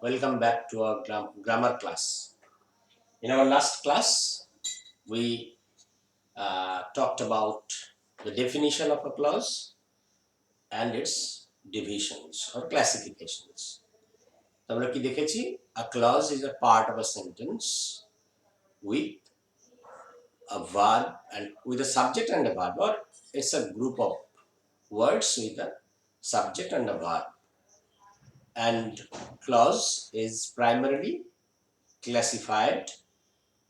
Welcome back to our grammar class. In our last class, we talked about the definition of a clause and its divisions or classifications. আমরা কি দেখেছি? A clause is a part of a sentence with a verb and with a subject and a verb, or it's a group of words with a subject and a verb. And clause is primarily classified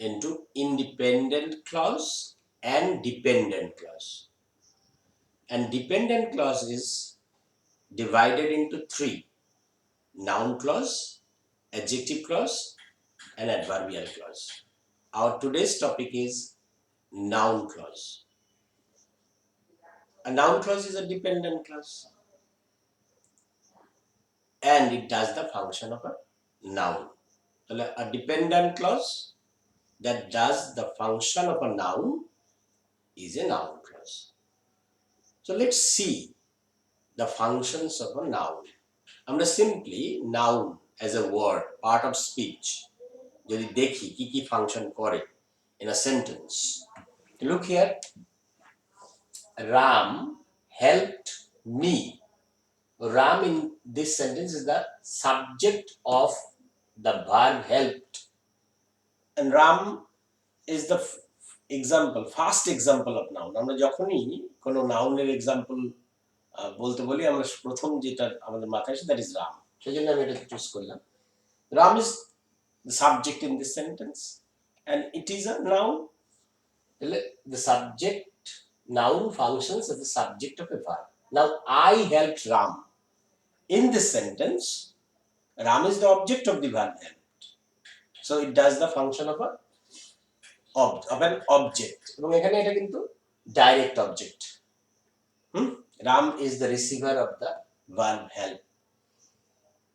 into independent clause and dependent clause. And dependent clause is divided into three: noun clause, adjective clause, and adverbial clause. Our today's topic is noun clause. A noun clause is a dependent clause and it does the function of a noun. A dependent clause that does the function of a noun is a noun clause. So let's see the functions of a noun. আমরা simply noun as a word, part of speech, যদি দেখি কি কি function করে in a sentence. Look here, Ram helped me. Ram in this sentence is the subject of the verb helped, and Ram is the first example of noun. আমরা যখনই কোনো নাউনের example বলতে বলি, আমরা প্রথম যেটা আমাদের মাথায় আসে দ্যাট ইজ রাম। সেজন্য আমি এটা চুজ করলাম। Ram is the subject in this sentence and it is a noun. The subject noun functions as the subject of a verb. Now I helped Ram. In this sentence, Ram is the object of the verb helped, so it does the function of an object. এবং এখানে এটা কিন্তু direct object. Ram is the receiver of the verb help.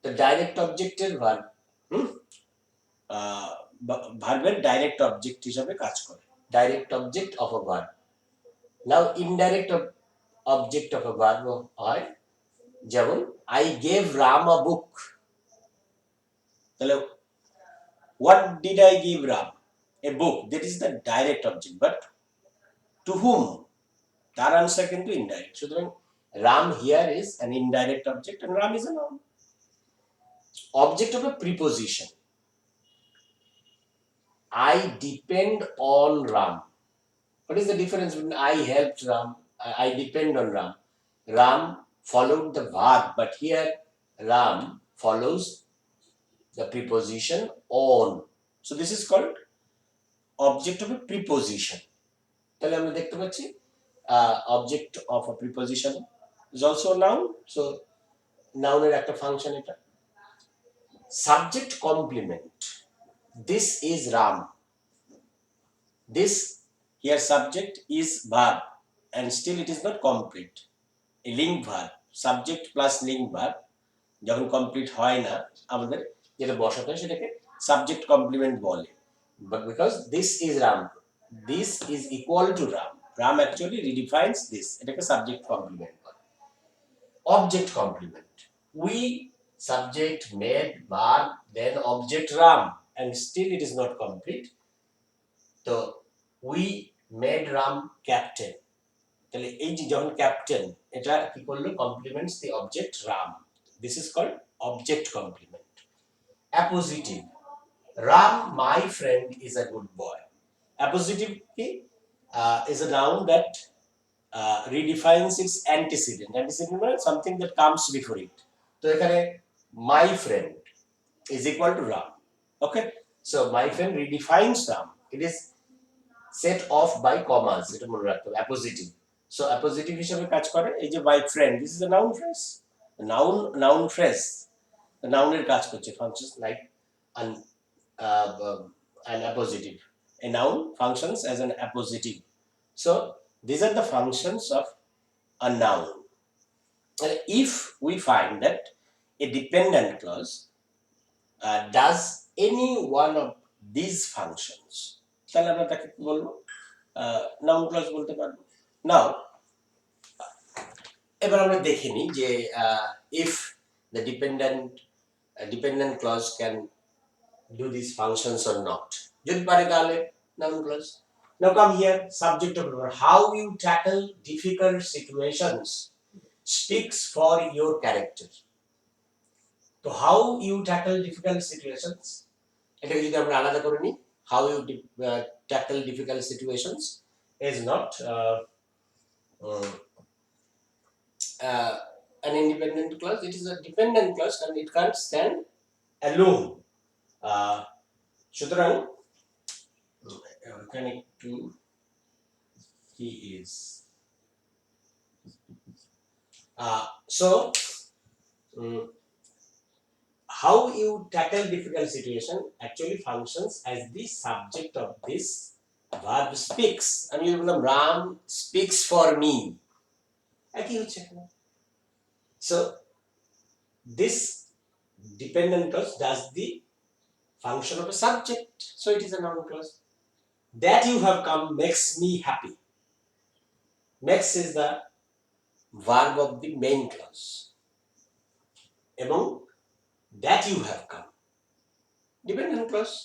The direct objected verb ভার্বের direct object হিসেবে কাজ করে, direct object of a verb. Now indirect object of a verb হয়, যেমন I gave Ram a book. তাহলে what did I give Ram? A book. That is the direct object, but to whom? তার answer কিন্তু indirect. সুতরাং Ram here is an indirect object and Ram is a noun. Object of a preposition. I depend on Ram. What is the difference between I helped Ram? I depend on Ram. Ram followed the verb, but here Ram follows the preposition on. So this is called object of a preposition. তাহলে আমরা দেখতে পাচ্ছি object of a preposition is also a noun. So noun এর একটা function এটা। Subject complement. This is Ram. This here subject is verb and still it is not complete. A link verb, subject plus link verb যখন complete হয় না, আমাদের যেটা বসাতে হয় সেটাকে সাবজেক্ট কমপ্লিমেন্ট বলে। But because this is Ram, this is equal to Ram. Ram actually redefines this. এটাকে সাবজেক্ট কমপ্লিমেন্ট বলে। Object complement. We subject made verb then object Ram and still it is not complete. So we made Ram captain. তাহলে এই যে যখন captain, এটা কি করলো? Complements the object Ram. This is called object complement. Appositive, Ram my friend is a good boy. Appositive কি? Is a noun that redefines its antecedent. Antecedent মানে something that comes before it. তো এখানে my friend is equal to Ram. Okay, so my friend redefines Ram. It is set off by commas, এটা মনে রাখতে হবে। Appositive, so appositive হিসেবে কাজ করে। এই যে my friend, this is a noun phrase. Noun phrase নাউনের কাজ করছে, functions like an appositive. A noun functions as an appositive. So these are the functions of a noun. And if we find that a dependent clause does any one of these functions, তাহলে আমরা তাকে কি বলবো? Noun clause বলতে পারবো। নাও এবার আমরা দেখে নিই যে if the dependent a dependent clause can do these functions or not. যদি পারে তাহলে noun clause. Now come here, subject of verb. How you tackle difficult situations speaks for your character. So how you tackle difficult situations, এটাকে যদি আমরা আলাদা করে নিই, how you tackle difficult situations is not uh, an independent clause. It is a dependent clause and it can't stand alone. সুতরাং এখানে একটু he is so how you tackle difficult situation actually functions as the subject of this verb speaks. আমি যদি বললাম Ram speaks for me, একই হচ্ছে এখানে. So this dependent clause does the function of a subject, so it is a noun clause. That you have come makes me happy. Makes is the verb of the main clause. Among that you have come, dependent clause,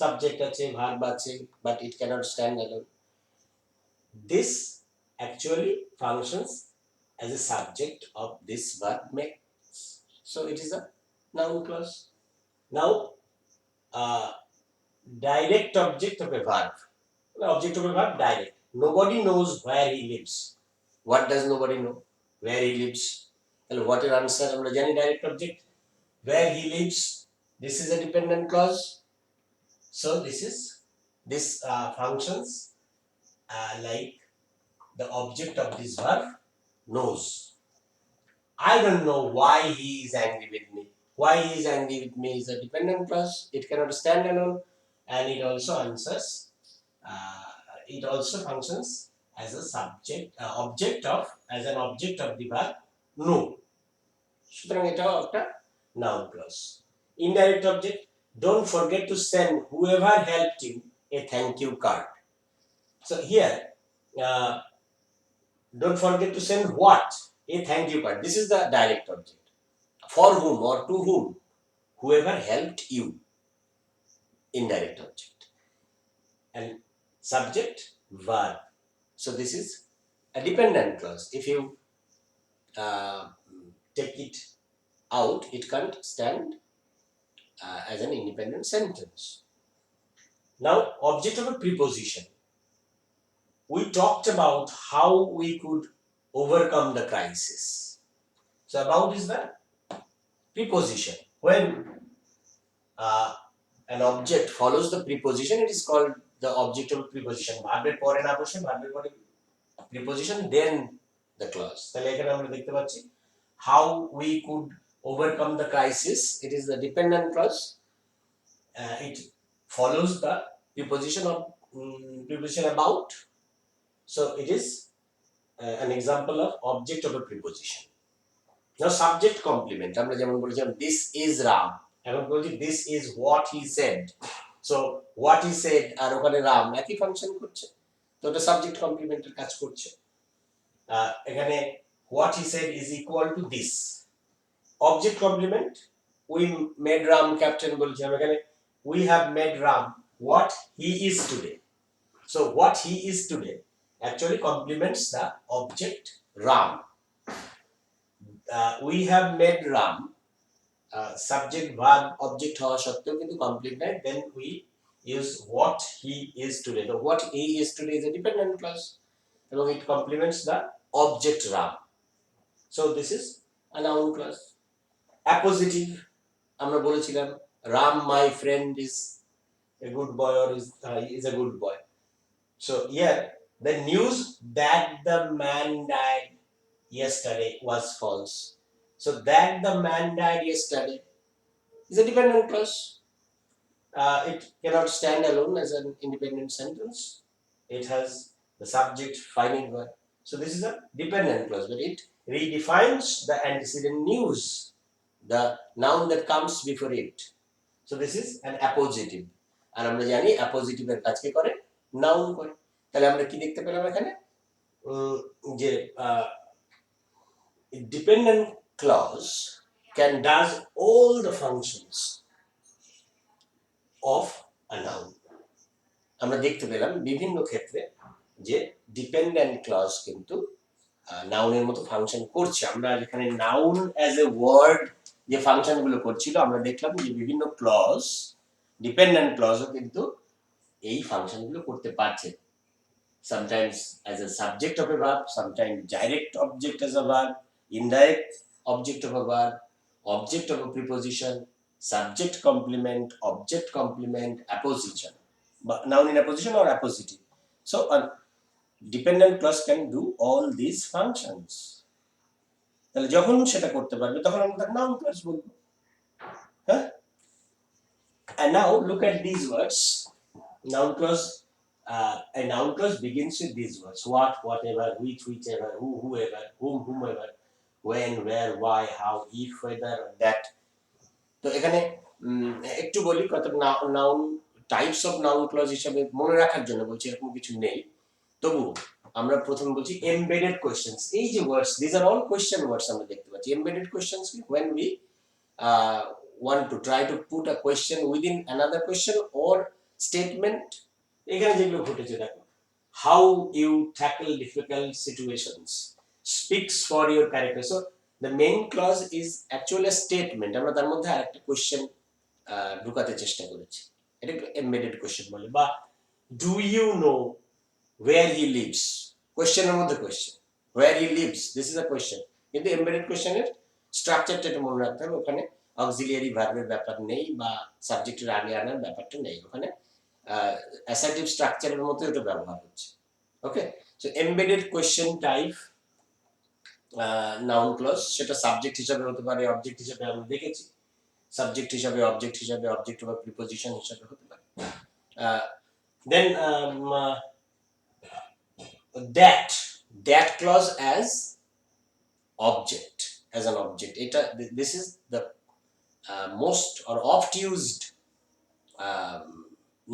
subject আছে, verb আছে, but it cannot stand alone. This actually functions as a subject of this verb makes, so it is a noun clause. Now direct object of a verb. The object of a verb direct. Nobody knows where he lives. What does nobody know? Where he lives. And what is answer? আমরা জানি direct object. Where he lives. This is a dependent clause. So this functions like the object of this verb knows. I don't know why he is angry with me. Why he is angry with me is a dependent clause. It cannot stand alone, and it also answers. It also functions as a subject, as an object of the verb know. সুতরাং এটাও একটা noun clause. Indirect object. Don't forget to send whoever helped you a thank you card. So here, don't forget to send what? A thank you card. This is the direct object. For whom or to whom? Whoever helped you. Indirect object. And subject, verb. So this is a dependent clause. If you take it out, it can't stand as an independent sentence. Now, object of a preposition. We talked about how we could overcome the crisis. So about is the preposition. When an object follows the preposition, it is called the object of preposition. ভার্বের পরে না বসে ভার্বের পরে preposition, then the clause. তাহলে এখানে আমরা দেখতে পাচ্ছি how we could overcome the crisis. It is the dependent clause. It follows the preposition of preposition about. So it is an example of object of a preposition. Now subject complement. আমরা যেমন বলেছিলাম this is Ram. এখন বলছি this is what he said. So what he said আর ওখানে রাম একই function করছে, তো এটা সাবজেক্ট কমপ্লিমেন্টের কাজ করছে। এখানে what he said is equal to this. Object complement, we made Ram captain বলছিলাম, এখানে we have made Ram what he is today. So what he is today actually complements the object Ram. We have made Ram subject verb object হওয়া সত্ত্বেও কিন্তু complete নাই, then we use what he is today. The what he is today is a dependent clause এবং it complements the object Ram. So this is a noun clause. Appositive, আমরা বলেছিলাম Ram my friend is a good boy or is a good boy. So here the news that the man died yesterday was false. So that the man died yesterday is a dependent clause. It cannot stand alone as an independent sentence. It has the subject, finite verb. So this is a dependent clause, but it redefines the antecedent news, the noun that comes before it. So this is an appositive. আর আমরা জানি appositive এর কাজ কি করে? Noun করে। তাহলে আমরা কি দেখতে পেলাম এখানে? যে dependent clause can does all the functions of a noun. আমরা দেখতে পেলাম বিভিন্ন ক্ষেত্রে যে ডিপেন্ডেন্ট ক্লজ কিন্তু নাউনের মতো ফাংশন করছে। আমরা যেখানে নাউন অ্যাজ এ ওয়ার্ড যে ফাংশন গুলো করছিল, আমরা দেখলাম যে বিভিন্ন ক্লজ, ডিপেন্ডেন্ট ক্লজও কিন্তু এই ফাংশন গুলো করতে পারছে। Sometimes as a subject of a verb, sometimes direct object as a verb, indirect object of a verb, object of a preposition, subject complement, object complement, apposition. But noun in apposition or appositive. So a dependent clause can do all these functions. তাহলে যখন সেটা করতে পারবে তখন আমরা তাকে noun clause বলবো। হ্যাঁ? And now look at these words. Noun clause. A noun clause begins with these words: what, whatever, which, whichever, who, whoever, whom, whomever, when, where, why, how, if, whether, that. তো এখানে একটু বলি কত noun types of noun clause হিসেবে মনে রাখার জন্য বলছি, এরকম কিছু নেই। তবু আমরা প্রথমে বলছি এমবেডেড কোয়েশ্চেন্স। এই যে ওয়ার্ডস, দিস আর অল কোয়েশ্চেন ওয়ার্ডস আমরা দেখতে পাচ্ছি। Embedded questions when we want to try to put a question within another question or statement। এখানে যেগুলো ঘটেছে দেখো, how you tackle difficult situations speaks for your character. So the main clause is actually a statement, আমরা তার মধ্যে আরেকটা question ঢুকাতে চেষ্টা করেছি, এটাকে এমবেডেড কোশ্চেন বলে। বা do you know where he lives, কোশ্চেনের মধ্যে কোশ্চেন, where he lives, this is a question। কিন্তু এমবেডেড কোশ্চেনের স্ট্রাকচারটা একটু মনে রাখতে হবে, ওখানে অক্সিলিয়ারি ভার্বের ব্যাপার নেই বা সাবজেক্টের আগে আনার ব্যাপারটা নেই, ওখানে অ্যাসার্টিভ স্ট্রাকচারের মতো এটা ব্যবহার হচ্ছে। Okay, so embedded question type noun clause, সেটা সাবজেক্ট হিসাবে হতে পারে, অবজেক্ট হিসাবে আমরা দেখেছি, সাবজেক্ট হিসাবে, অবজেক্ট হিসাবে, অবজেক্ট বা প্রিপোজিশন হিসাবে হতে পারে। দেন that clause as object, as an object, এটা this is the most or oft used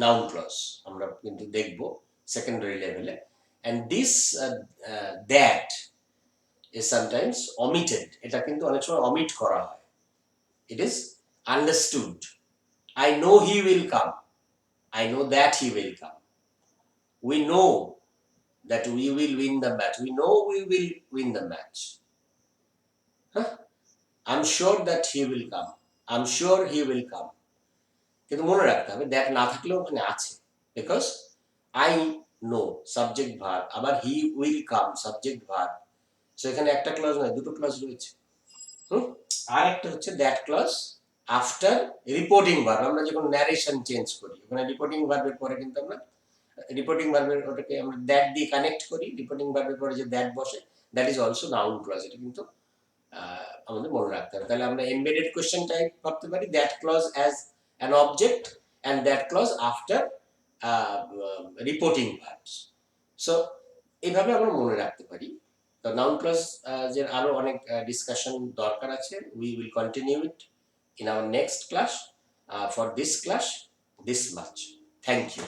noun clause আমরা কিন্তু দেখব সেকেন্ডারি লেভেলে। and this that is sometimes omitted, এটা কিন্তু অনেক সময় omit করা হয়। it is understood, I know he will come, I know that he will come, we know that we will win the match, we know we will win the match, I'm sure that he will come, I'm sure he will come। কিন্তু মনে রাখতে হবে that না থাকলেও ওখানে আছে, because I know subject verb, আবার he will come subject verb. So এখানে একটা ক্লজ নয়, দুটো ক্লজ রয়েছে। আর একটা হচ্ছে that clause after reporting verb. আমরা যখন ন্যারেশন চেঞ্জ করি, ওখানে রিপোর্টিং ভার্বের পরে কিন্তু আমরা রিপোর্টিং ভার্বের ওটাকে আমরা দ্যাট দিয়ে কানেক্ট করি, রিপোর্টিং ভার্বের পরে যে দ্যাট বসে, that is also noun clause. এটা কিন্তু আমাদের মনে রাখতে হবে। তাহলে আমরা এমবেডেড কোশ্চেন টাইপ ভাবতে পারি that clause as an object and that clause after reporting verbs। so এইভাবে আমরা মনে রাখতে পারি। তো নাউন ক্লজ যে আরো অনেক ডিসকাশন দরকার আছে, we will continue it in our next class। for this class this much, thank you।